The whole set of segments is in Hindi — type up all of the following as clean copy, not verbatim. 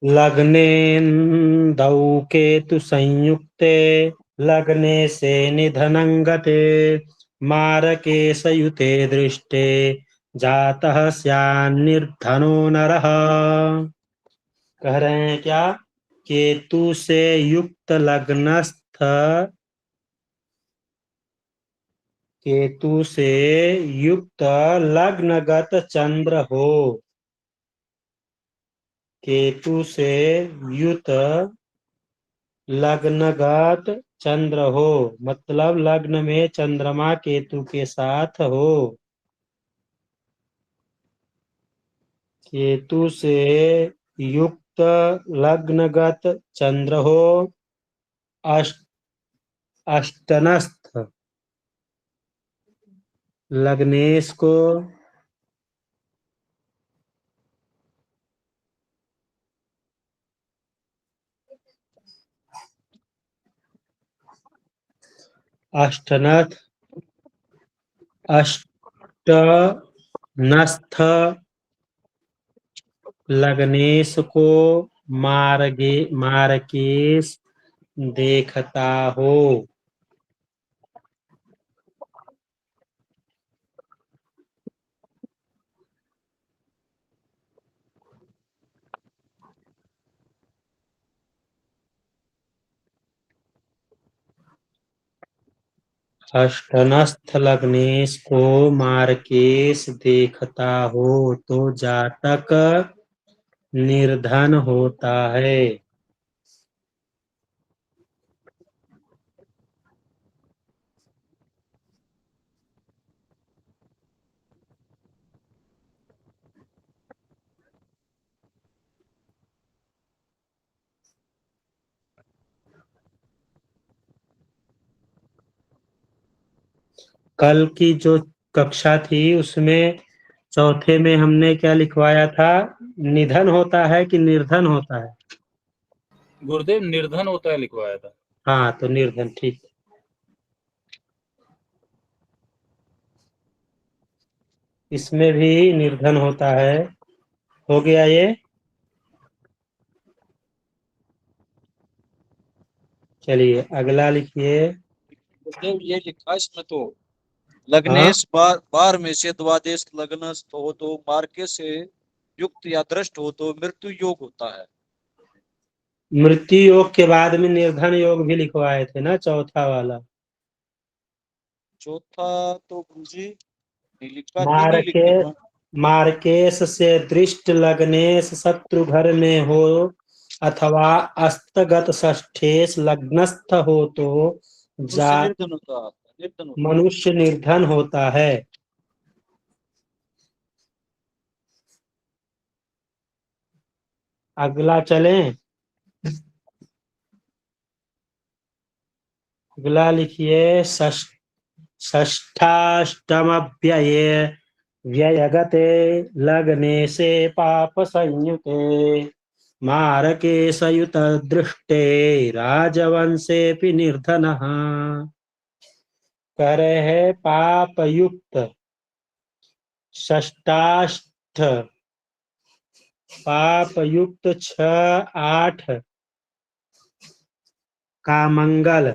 लग्नेन्दौ केतु संयुक्ते लग्ने से निधनं गते मारके सयुते दृष्टे जातः स्यान्निर्धनो नरः। कह रहे हैं क्या? केतु से युक्त लग्नस्थ, केतु से युक्त लग्नगत चंद्र हो, केतु से युक्त लग्नगत चंद्र हो, मतलब लग्न में चंद्रमा केतु के साथ हो। केतु से युक्त लग्नगत चंद्र हो, अष्ट अष्टनस्थ लग्नेश को अष्टनथ अष्टनस्थ लग्नेश को मार्गेश देखता हो। अष्टनस्थ लग्नेश को मार्केश देखता हो तो जातक निर्धन होता है। कल की जो कक्षा थी उसमें चौथे में हमने क्या लिखवाया था? निधन होता है कि निर्धन होता है? गुरुदेव निर्धन होता है लिखवाया था। हाँ, तो निर्धन ठीक। इसमें भी निर्धन होता है। हो गया ये। चलिए अगला लिखिए। गुरुदेव ये लिखा है इसमें तो हाँ, लग्नेश बार में से द्वादश लग्नस्थ हो तो मार्के से युक्त या दृष्ट हो तो मृत्यु योग होता है। मृत्यु योग के बाद में निर्धन योग भी लिखवाए थे ना, चौथा वाला। चौथा तो गुरुजी नहीं लिखा, तीन ही मार्के लिखे हैं। मार्केश से दृष्ट लग्नेश शत्रु घर में हो अथवा अस्तगत षष्ठेश लग्नस्थ हो तो जा मनुष्य निर्धन होता है, निर्धन होता है। मनुष्य निर्धन होता है। अगला चलें। अगला लिखिए। षष्ठाष्टम व्यये व्ययगते लग्ने से पाप संयुते मारके सयुत दृष्टे राजवंशेऽपि निर्धनः। कह रहे हैं पाप युक्त षष्टाष्ट, पाप युक्त 6-8 का मंगल,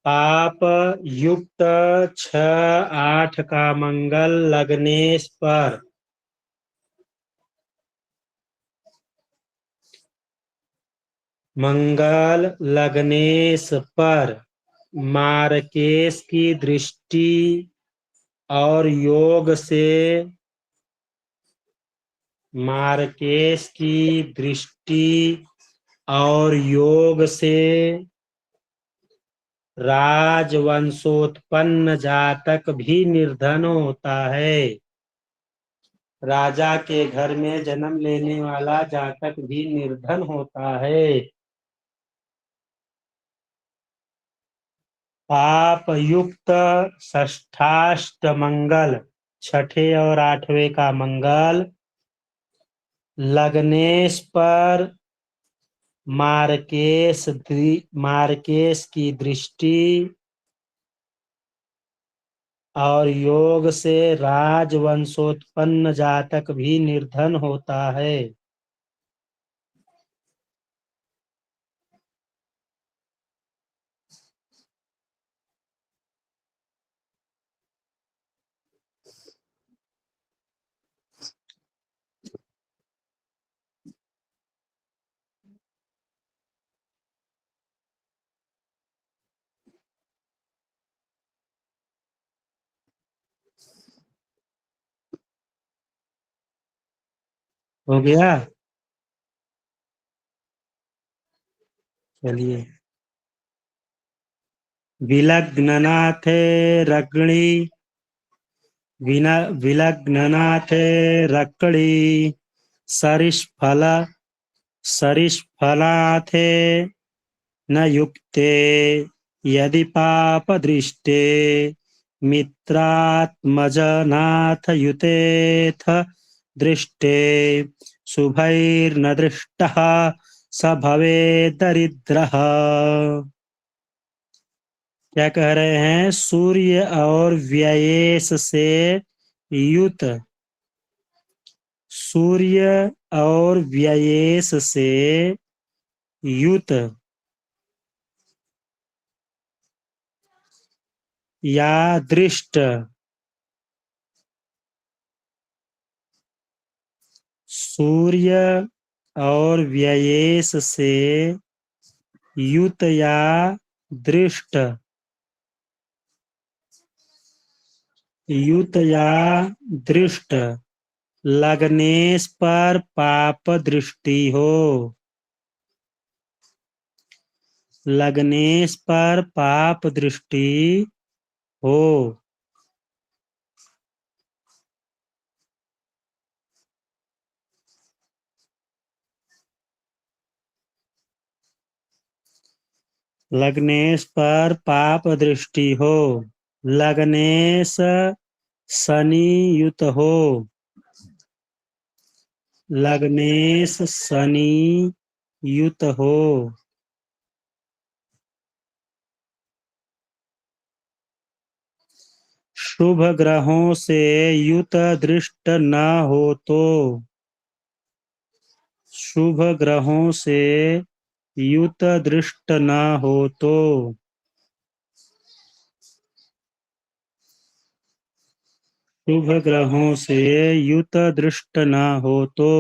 पाप युक्त 6-8 का मंगल लग्नेश पर मंगल लग्नेश पर मार्केश की दृष्टि और योग से मार्केश की दृष्टि और योग से राजवंशोत्पन्न जातक भी निर्धन होता है। राजा के घर में जन्म लेने वाला जातक भी निर्धन होता है। पाप युक्त षष्ठाष्ट मंगल, छठे और आठवें का मंगल लग्नेश पर मार्केश की दृष्टि और योग से राजवंशोत्पन्न जातक भी निर्धन होता है। हो गया। चलिए। विलग्ननाथे रग्णी विलग्ननाथे रक्कड़ी सरिष्फल सरिष्फलाथे न युक्ते यदि पापदृष्टे मित्रात्मजनाथ युतेथ दृष्टे शुभैर्न दृष्टः स भवेत् दरिद्रः। क्या कह रहे हैं? सूर्य और व्ययेश से युत, सूर्य और व्ययेश से युत या दृष्ट सूर्य और व्ययेश से युत या दृष्ट युत या दृष्ट लग्नेश पर पाप दृष्टि हो, लग्नेश पर पाप दृष्टि हो, लग्नेश पर पाप दृष्टि हो, लग्नेश शनि युत हो, लग्नेश शनि युत हो, शुभ ग्रहों से युत दृष्ट न हो तो, शुभ ग्रहों से युत दृष्ट न हो तो, शुभ ग्रहों से युत दृष्ट न हो तो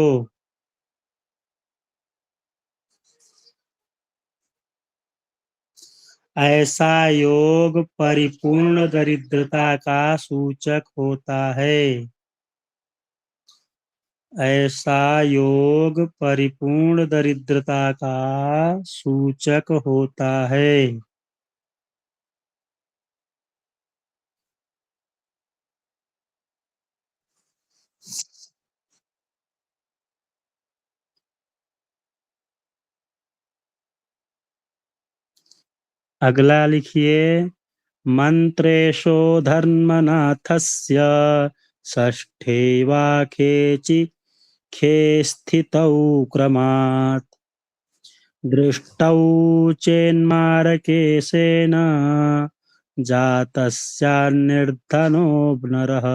ऐसा योग परिपूर्ण दरिद्रता का सूचक होता है। ऐसा योग परिपूर्ण दरिद्रता का सूचक होता है। अगला लिखिए। मंत्रेशो धर्मनाथस्य षष्ठे वाखे खे स्थितौ क्रमात् दृष्टौ चेन्मारकेशेन जातस्यान्निर्धनो नरः।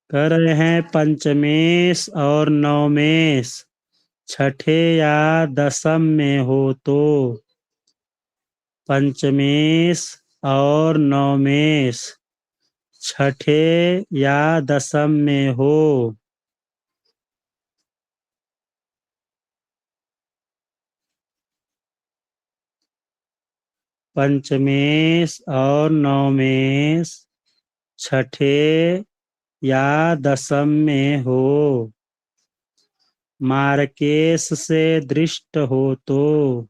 कह रहे हैं पंचमेश और नवमेश छठे या दसम में हो तो, पंचमेश और नवमेश छठे या दसम में हो पंचमेश और नवमेश छठे या दसम में हो, मार्केश से दृष्ट हो तो,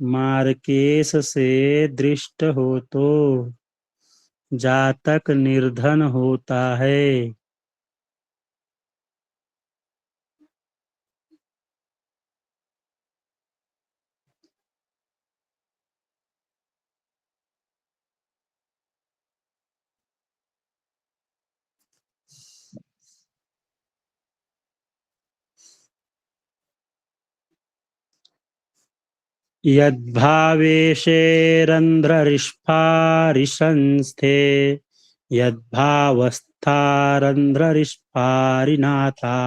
मार्केश से दृष्ट हो तो जातक निर्धन होता है। यद्भावेशेरन्ध्ररिष्फारिशंस्थे यद्भावस्थारन्ध्ररिष्फारिनाथा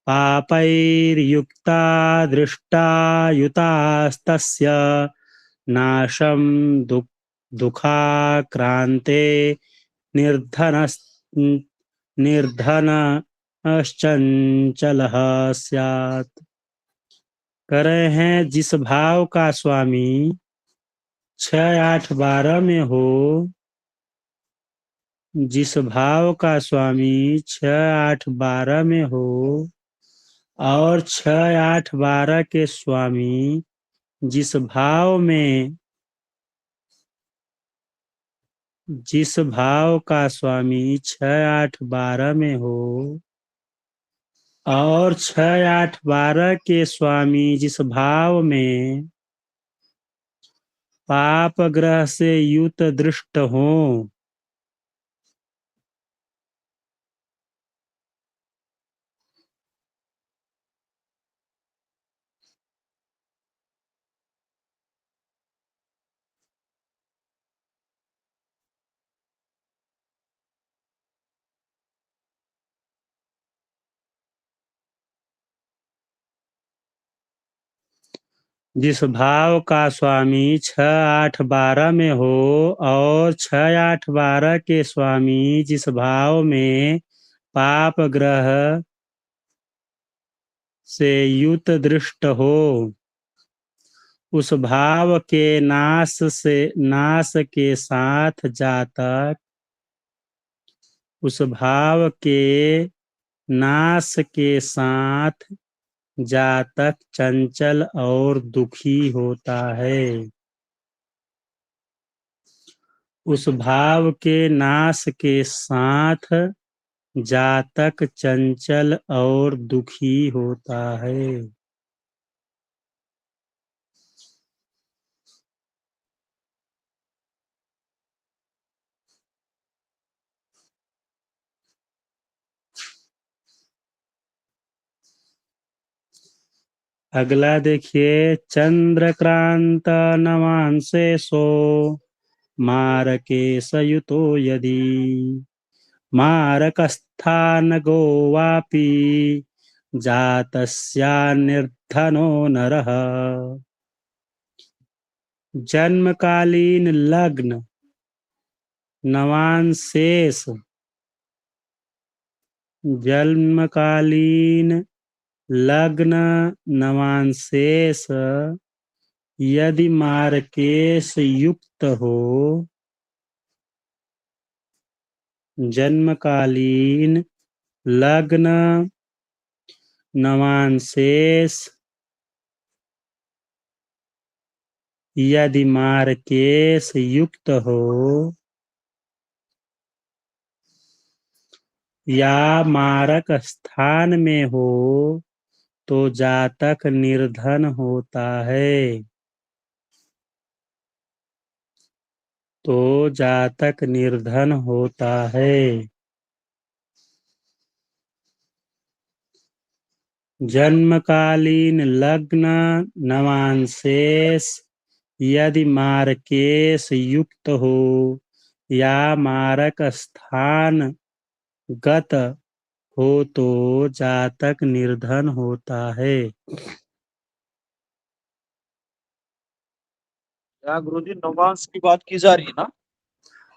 पापैर्युक्ता दृष्टा युतास्तस्य नाशं दुःखाक्रान्ते निर्धनस् निर्धनश्चञ्चलः स्यात्। कह रहे हैं जिस भाव का स्वामी 6, 8, 12 में हो, जिस भाव का स्वामी 6, 8, 12 में हो और 6, 8, 12 के स्वामी जिस भाव का स्वामी 6, 8, 12 में हो और 6, 8, 12 के स्वामी जिस भाव में पाप ग्रह से युत दृष्ट हो, जिस भाव का स्वामी 6, 8, 12 में हो और 6, 8, 12 के स्वामी जिस भाव में पाप ग्रह से युत दृष्ट हो, उस भाव के नाश के साथ जातक, उस भाव के नाश के साथ जातक चंचल और दुखी होता है। उस भाव के नाश के साथ जातक चंचल और दुखी होता है। अगला देखिए, चंद्रक्रांत नवांशे सो मारके सयुतो यदि मारकस्थान गोवापि जातस्या निर्धनो नरः। जन्मकालीन लग्न नवांशेष, जन्मकालीन लग्न नवांशेष यदि मार्केश युक्त हो, जन्मकालीन लग्न नवांशेष यदि मार्केश युक्त हो या मारक स्थान में हो तो जातक निर्धन होता है, तो जातक निर्धन होता है। जन्मकालीन लग्न नवांशेष यदि मार्केश युक्त हो या मारक स्थान गत हो तो जातक निर्धन होता है। गुरुजी नवांश की बात की जा रही है ना?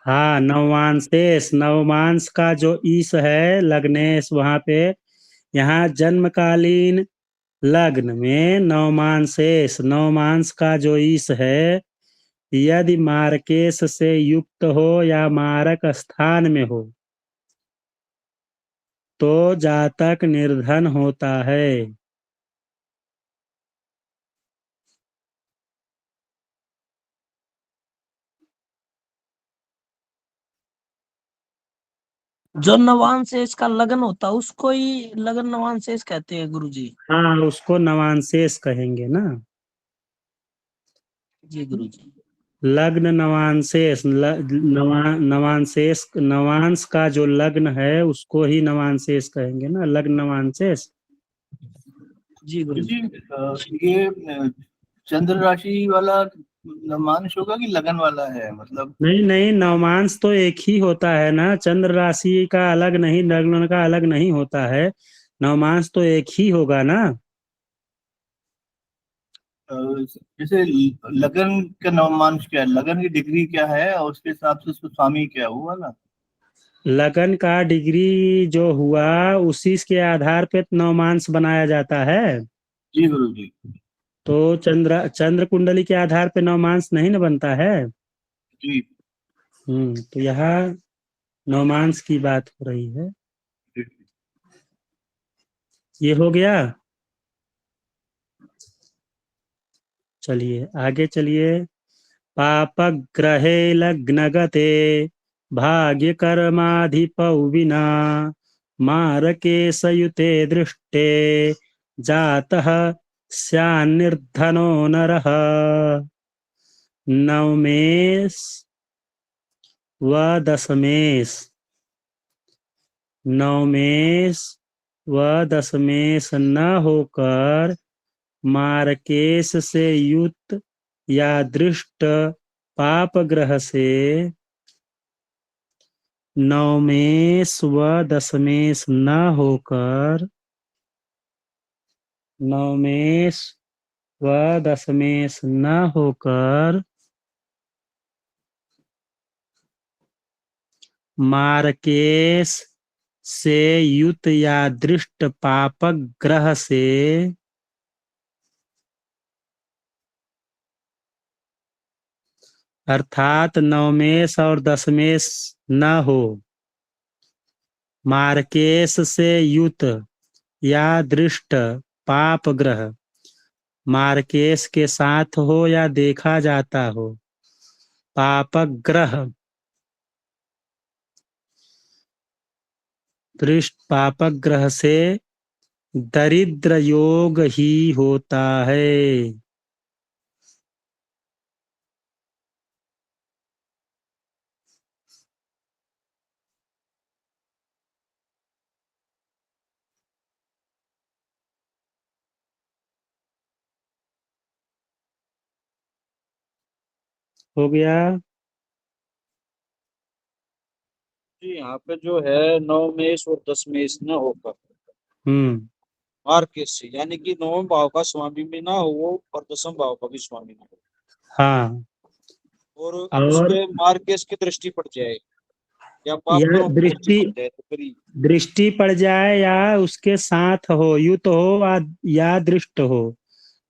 हाँ, नवांशेष, नवमांश का जो ईश है लग्नेश, वहां पे यहाँ जन्मकालीन लग्न में नवमांशेष, नवमांश का जो ईश है यदि मार्केश से युक्त हो या मारक स्थान में हो तो जातक निर्धन होता है। जो नवांशेष का लगन होता है उसको ही लगन नवांशेष कहते हैं गुरुजी। हाँ, उसको नवांशेष कहेंगे ना। जी गुरुजी। लग्न नवांशेष, नवांशेष, नवांश का जो लग्न है उसको ही नवांशेष कहेंगे ना, लग्न नवांशेष। जी गुरुजी। ये चंद्र राशि वाला नवमांश होगा कि लगन वाला है, मतलब नहीं नहीं, नवमांश तो एक ही होता है ना, चंद्र राशि का अलग नहीं, लग्न का अलग नहीं होता है। नवमांश तो एक ही होगा ना। जैसे लगन का नवमांश क्या है, लगन की डिग्री क्या है और उसके हिसाब से उसको स्वामी क्या हुआ ना। लगन का डिग्री जो हुआ उसी के आधार पे नवमांश बनाया जाता है। जी गुरु जी। तो चंद्र कुंडली के आधार पे नवमांश नहीं न बनता है। जी तो यहाँ नवमांश की बात हो रही है। जी। ये हो गया। चलिए आगे चलिए। पापग्रहे लग्नगते भाग्य कर्माधिपौ विना मारके सयुते दृष्टे जातः स्यान्निर्धनो नरः। नवमेश व दशमेश, नवमेश व दशमेश न होकर मार्केश से युक्त या दृष्ट पाप ग्रह से, नवमेश व दशमेश न होकर, नवमेश व दशमेश न होकर मार्केश से युत या दृष्ट पापक ग्रह से अर्थात नवमेश और दशमेश न हो, मार्केश से युत या दृष्ट पाप ग्रह मार्केश के साथ हो या देखा जाता हो, पापक ग्रह दृष्ट पापक ग्रह से दरिद्र योग ही होता है। हो गया। जी यहाँ पे जो है नवमेश और दशमेश न होकर मार्केश से, यानी कि नवम भाव का स्वामी भी ना हो और दसम भाव का भी स्वामी ना हो, हाँ, और उस और पे मार्केश की दृष्टि पड़ जाए या पाप या ग्रहों की दृष्टि दृष्टि पड़ जाए तो फिर दृष्टि पड़ जाए या उसके साथ हो, युत हो या दृष्ट हो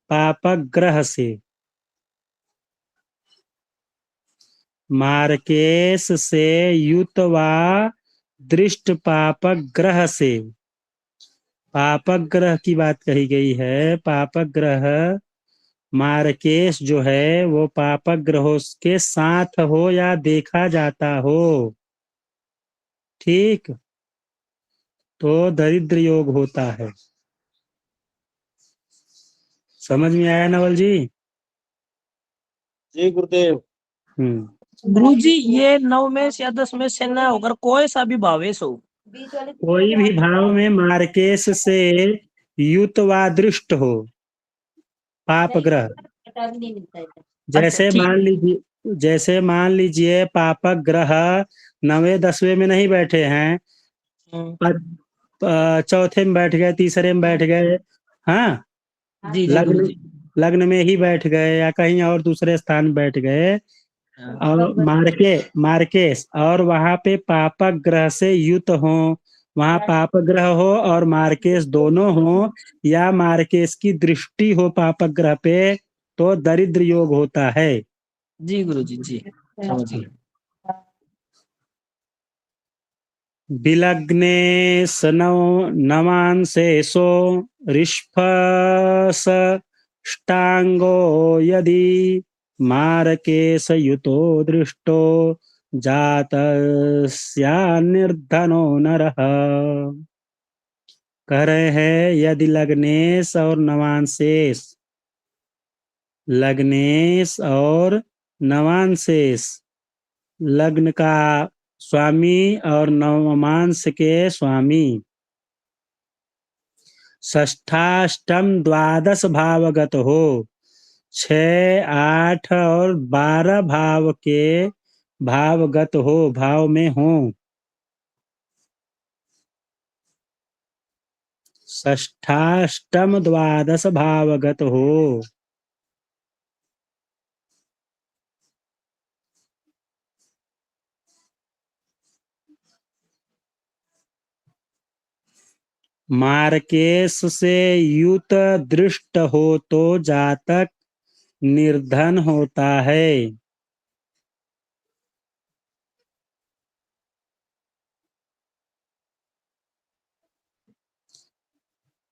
पापक ग्रह से, मार्केश से युत वा दृष्ट पापक ग्रह से। पापक ग्रह की बात कही गई है। पापक ग्रह मार्केश जो है वो पापक ग्रहों के साथ हो या देखा जाता हो, ठीक, तो दरिद्र योग होता है। समझ में आया नवल जी? जी गुरुदेव। गुरु जी ये नवमेश या दशमेश से न होकर कोई सा भी भावेश हो, कोई भी भाव में मार्केश से युत वा दृष्ट हो पाप ग्रह, अच्छा जैसे मान लीजिए पापक ग्रह नवे दसवें में नहीं बैठे हैं, पर चौथे में बैठ गए, तीसरे में बैठ गए, हाँ, जी जी गुरु जी। लग्न में ही बैठ गए या कहीं और दूसरे स्थान में बैठ गए, और मार्केश और वहां पे पापक ग्रह से युत हो, वहां पापक ग्रह हो और मार्केश दोनों हो, या मार्केश की दृष्टि हो पापक ग्रह पे, तो दरिद्र योग होता है। जी गुरु जी, जी समझ गए। विलग्ने नवांशेषो ऋष्फष्टांगो यदि मारकेशयुतो दृष्टो जातस्यान्निर्धनो नरः। कह रहे हैं यदि लग्नेश और नवांशेष, लग्नेश और नवांशेष लग्न का स्वामी और नवमांश के स्वामी षष्ठाष्टम द्वादश भावगत हो, 6, 8 और 12 भाव के भावगत हो, भाव में हो। षष्ठाष्टम द्वादश भावगत हो। मार्केश से युत दृष्ट हो तो जातक निर्धन होता है।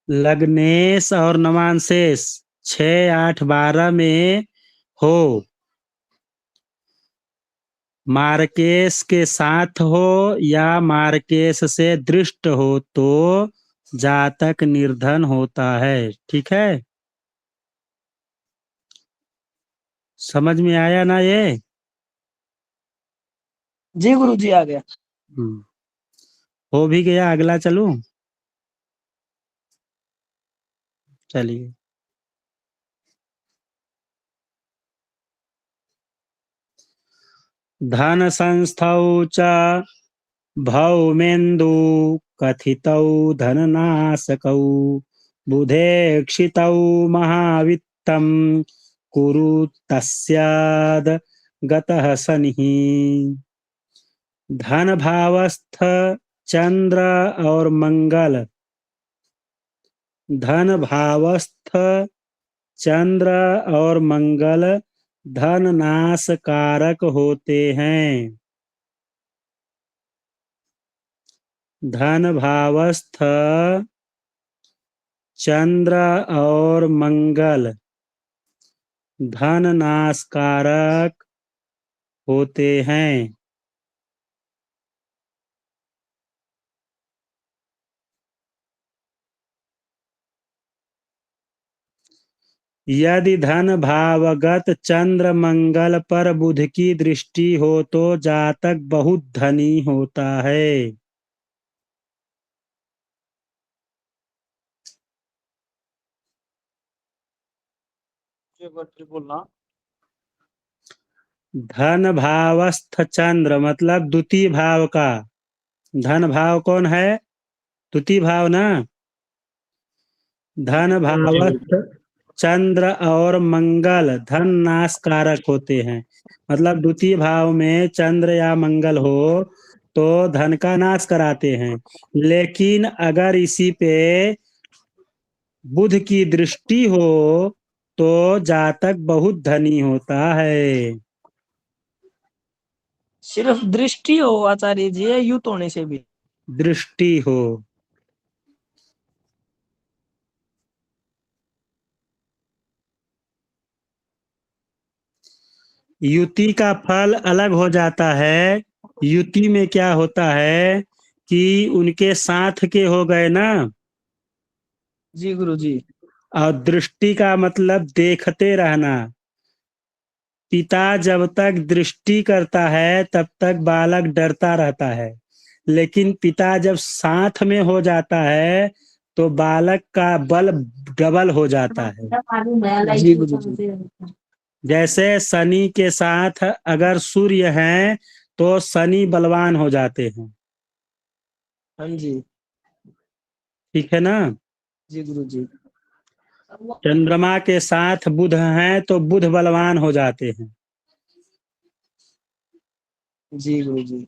लग्नेश और नवांशेष 6, 8, 12 में हो, मार्केश के साथ हो या मार्केश से दृष्ट हो तो जातक निर्धन होता है। ठीक है, समझ में आया ना ये? जी गुरु जी आ गया। हो भी गया, अगला चलूं? चलिए। धन संस्थौ च भौमेन्दु कथितौ धननाशकौ बुधेक्षितौ महावित्तं कुरु तस्याद गतः शनिः। धन भावस्थ चंद्र और मंगल, धन भावस्थ चंद्र और मंगल धन नाश कारक होते हैं। धन भावस्थ चंद्र और मंगल धन नाश कारक होते हैं। यदि धन भावगत चंद्र मंगल पर बुध की दृष्टि हो तो जातक बहुत धनी होता है। बोलना। धन भावस्थ चंद्र मतलब द्वितीय भाव का। धन भाव कौन है? द्वितीय भाव ना। धन भावस्थ चंद्र और मंगल धन नाश कारक होते हैं। मतलब द्वितीय भाव में चंद्र या मंगल हो तो धन का नाश कराते हैं। लेकिन अगर इसी पे बुध की दृष्टि हो तो जातक बहुत धनी होता है। सिर्फ दृष्टि हो आचार्य जी, युत होने से भी? दृष्टि हो। युति का फल अलग हो जाता है। युति में क्या होता है कि उनके साथ के हो गए ना। जी गुरु जी। और दृष्टि का मतलब देखते रहना। पिता जब तक दृष्टि करता है तब तक बालक डरता रहता है, लेकिन पिता जब साथ में हो जाता है तो बालक का बल डबल हो जाता है। जी गुरु जी। जैसे शनि के साथ अगर सूर्य हैं तो शनि बलवान हो जाते हैं। हाँ जी। ठीक है ना। जी गुरु जी। चंद्रमा के साथ बुध हैं तो बुध बलवान हो जाते हैं। जी गुरु जी।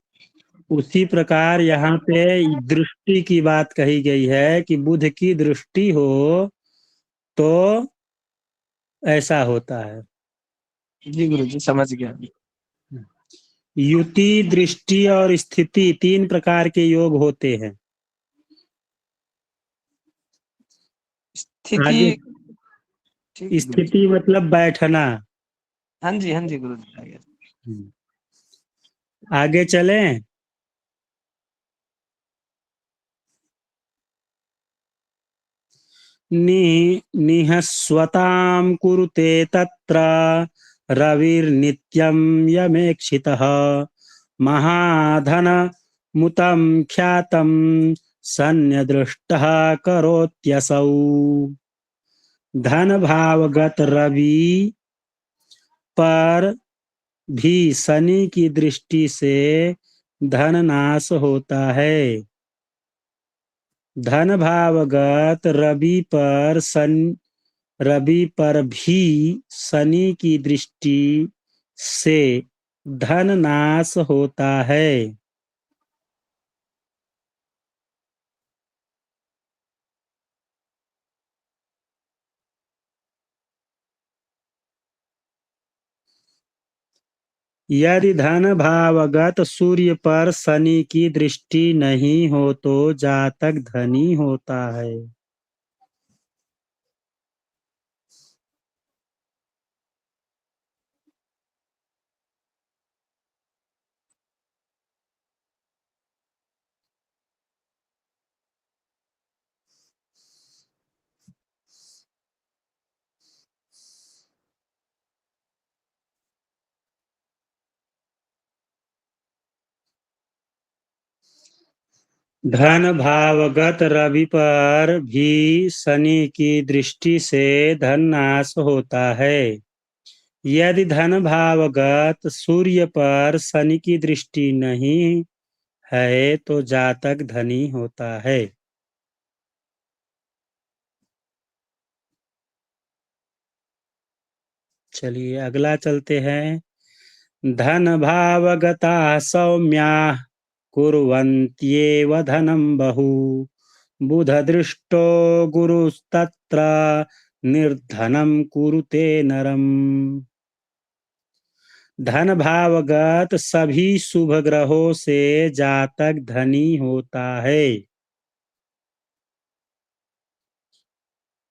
उसी प्रकार यहाँ पे दृष्टि की बात कही गई है कि बुध की दृष्टि हो तो ऐसा होता है। जी गुरु जी समझ गया। युति, दृष्टि और स्थिति 3 प्रकार के योग होते हैं। आगे स्थिति। स्थिति मतलब बैठना। हाँ जी गुरु जी। आगे चलें। निहस्वतां कुरुते तत्र रविर्नित्यं यमेक्षितः महाधन मुतं ख्यातं सन्यदृष्टः करोत्यसौ। धन भावगत रवि पर भी शनि की दृष्टि से धन नाश होता है। धन भावगत रवि पर भी शनि की दृष्टि से धन नाश होता है। यदि धन भावगत सूर्य पर शनि की दृष्टि नहीं हो तो जातक धनी होता है। धन भावगत रवि पर भी शनि की दृष्टि से धन नाश होता है। यदि धन भावगत सूर्य पर शनि की दृष्टि नहीं है तो जातक धनी होता है। चलिए अगला चलते हैं। धन भावगता सौम्या कुर्वन्त्येव धनं बहु बुध दृष्टो गुरुस्तत्र निर्धनं कुरुते नरम। धन भावगत सभी शुभ ग्रहों से जातक धनी होता है।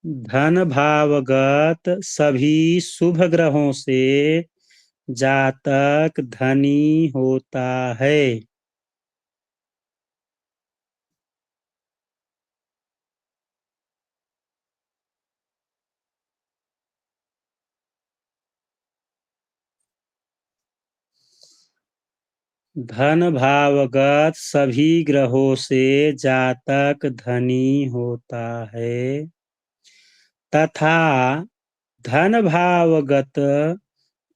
धन भावगत सभी शुभ ग्रहों से जातक धनी होता है। धन भावगत सभी ग्रहों से जातक धनी होता है तथा धन भावगत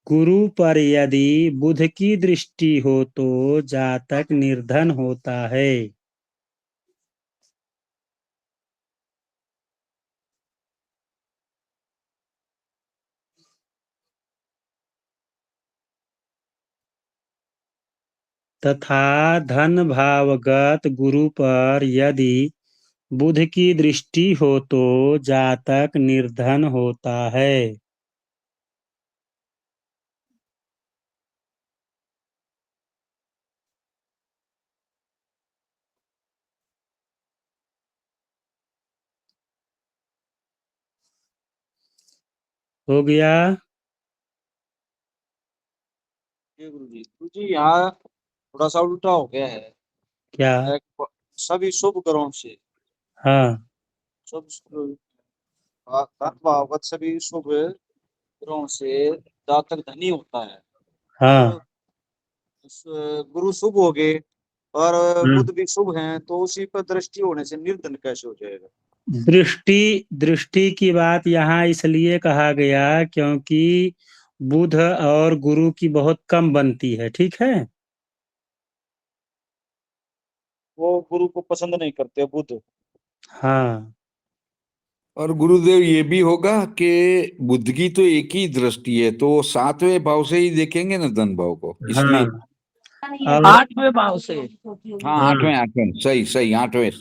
गुरु पर यदि बुध की दृष्टि हो तो जातक निर्धन होता है। तथा धन भावगत गुरु पर यदि बुध की दृष्टि हो तो जातक निर्धन होता है। हो गया। गुरु जी यहाँ थोड़ा सा उल्टा हो गया है। क्या? सभी शुभ ग्रहों से हाँ शुभ धन भावगत सभी शुभ ग्रहों से जातक धनी होता है। हाँ। गुरु शुभ हो गए और हम्म। बुध भी शुभ हैं तो उसी पर दृष्टि होने से निर्धन कैसे हो जाएगा? दृष्टि की बात यहाँ इसलिए कहा गया क्योंकि बुध और गुरु की बहुत कम बनती है। ठीक है। वो गुरु को पसंद नहीं करते बुध। हाँ और गुरुदेव ये भी होगा कि बुध की तो एक ही दृष्टि है तो 7वें भाव से ही देखेंगे ना धन भाव को, इसलिए। और 8वें भाव से। हाँ, हाँ। 8वें सही सही 8वें।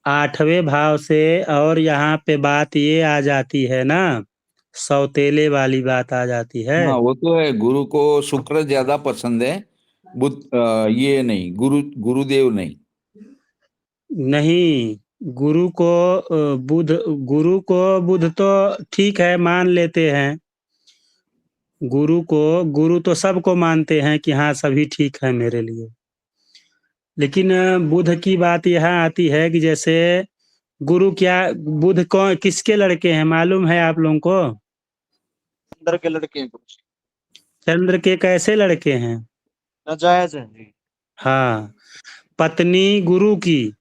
8वें भाव से। और यहाँ पे बात ये आ जाती है ना, सौतेले वाली बात आ जाती है। हाँ वो तो है, गुरु को शुक्र ज्यादा पसंद है, बुध ये नहीं, गुरुदेव नहीं। नहीं, गुरु को बुध तो ठीक है, मान लेते हैं। गुरु तो सबको मानते हैं कि हाँ सभी ठीक है मेरे लिए। लेकिन बुध की बात यहाँ आती है कि जैसे बुध कौन किसके लड़के हैं मालूम है आप लोगों को? अंदर के लड़के हैं गुरु जी। चंद्र के कैसे लड़के हैं? नाजायज है जी। हाँ, पत्नी गुरु की।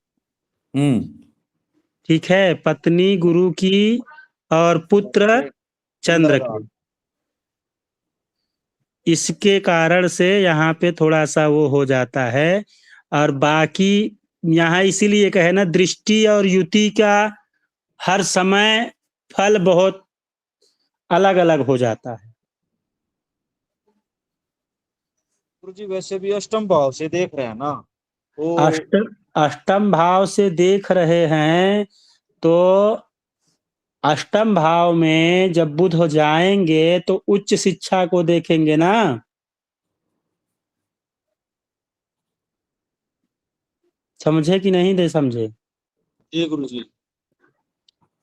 ठीक है, पत्नी गुरु की और पुत्र चंद्र के। इसके कारण से यहाँ पे थोड़ा सा वो हो जाता है। और बाकी यहाँ इसीलिए कहे ना, दृष्टि और युति का हर समय फल बहुत अलग अलग हो जाता है। गुरुजी वैसे भी अष्टम भाव से देख रहे हैं ना, तो अष्टम भाव से देख रहे हैं तो अष्टम भाव में जब बुध हो जाएंगे तो उच्च शिक्षा को देखेंगे ना। समझे कि नहीं दे समझे? जी गुरुजी।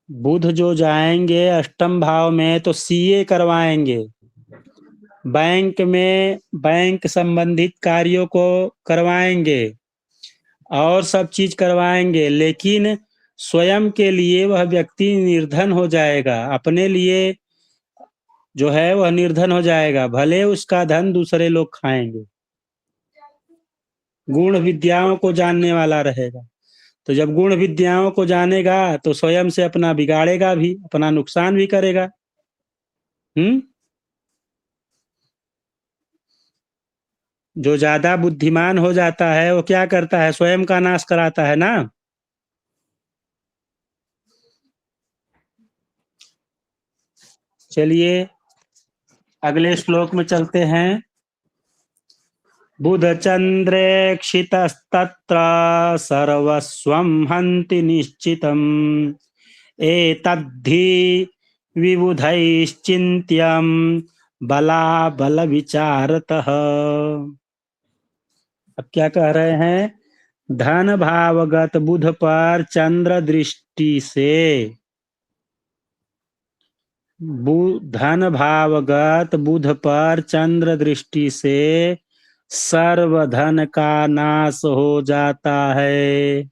बुध जो जाएंगे अष्टम भाव में तो सीए करवाएंगे, बैंक में बैंक संबंधित कार्यों को करवाएंगे और सब चीज करवाएंगे, लेकिन स्वयं के लिए वह व्यक्ति निर्धन हो जाएगा। अपने लिए जो है वह निर्धन हो जाएगा, भले उसका धन दूसरे लोग खाएंगे। गुण विद्याओं को जानने वाला रहेगा, तो जब गुण विद्याओं को जानेगा तो स्वयं से अपना बिगाड़ेगा भी, अपना नुकसान भी करेगा। जो ज्यादा बुद्धिमान हो जाता है वो क्या करता है? स्वयं का नाश कराता है ना। चलिए अगले श्लोक में चलते हैं। बुध चंद्रेक्षितस्तत्र सर्वस्वं हन्ति निश्चितम् एतद्धि विबुधैश्चिन्त्यं बलाबल विचारतः। अब क्या कह रहे हैं? धन भावगत बुध पर चंद्र दृष्टि से, धन भावगत बुध पर चंद्र दृष्टि से सर्व धन का नाश हो जाता है।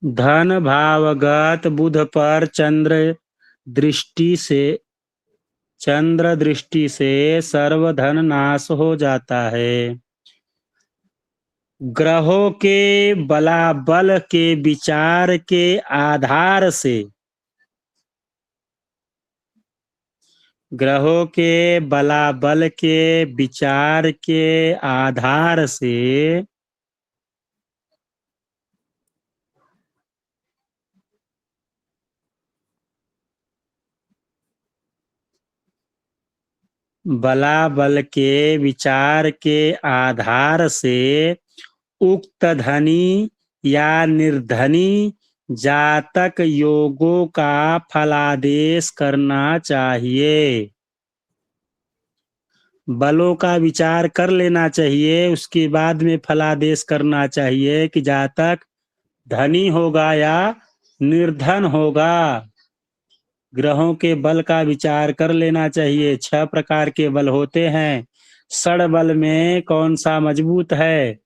धन भावगत बुध पर चंद्र दृष्टि से सर्व धन नाश हो जाता है। ग्रहों के बलाबल के विचार के आधार से, ग्रहों के बलाबल के विचार के आधार से बलाबल के विचार के आधार से उक्त धनी या निर्धनी जातक योगों का फलादेश करना चाहिए। बलों का विचार कर लेना चाहिए, उसके बाद में फलादेश करना चाहिए कि जातक धनी होगा या निर्धन होगा। ग्रहों के बल का विचार कर लेना चाहिए। 6 प्रकार के बल होते हैं। षड बल में कौन सा मजबूत है?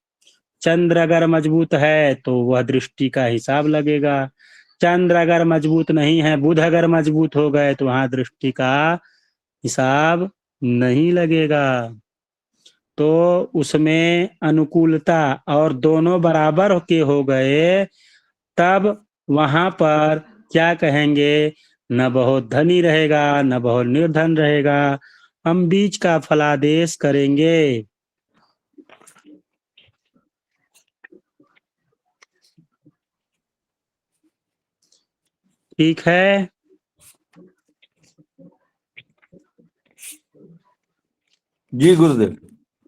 चंद्र अगर मजबूत है तो वह दृष्टि का हिसाब लगेगा। चंद्र अगर मजबूत नहीं है, बुध अगर मजबूत हो गए तो वहां दृष्टि का हिसाब नहीं लगेगा। तो उसमें अनुकूलता और दोनों बराबर के हो गए, तब वहां पर क्या कहेंगे? न बहुत धनी रहेगा न बहुत निर्धन रहेगा, हम बीच का फलादेश करेंगे। ठीक है, जी गुरुदेव।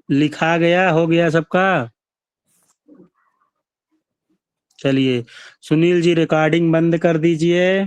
लिखा गया, हो गया सबका? चलिए सुनील जी रिकॉर्डिंग बंद कर दीजिए।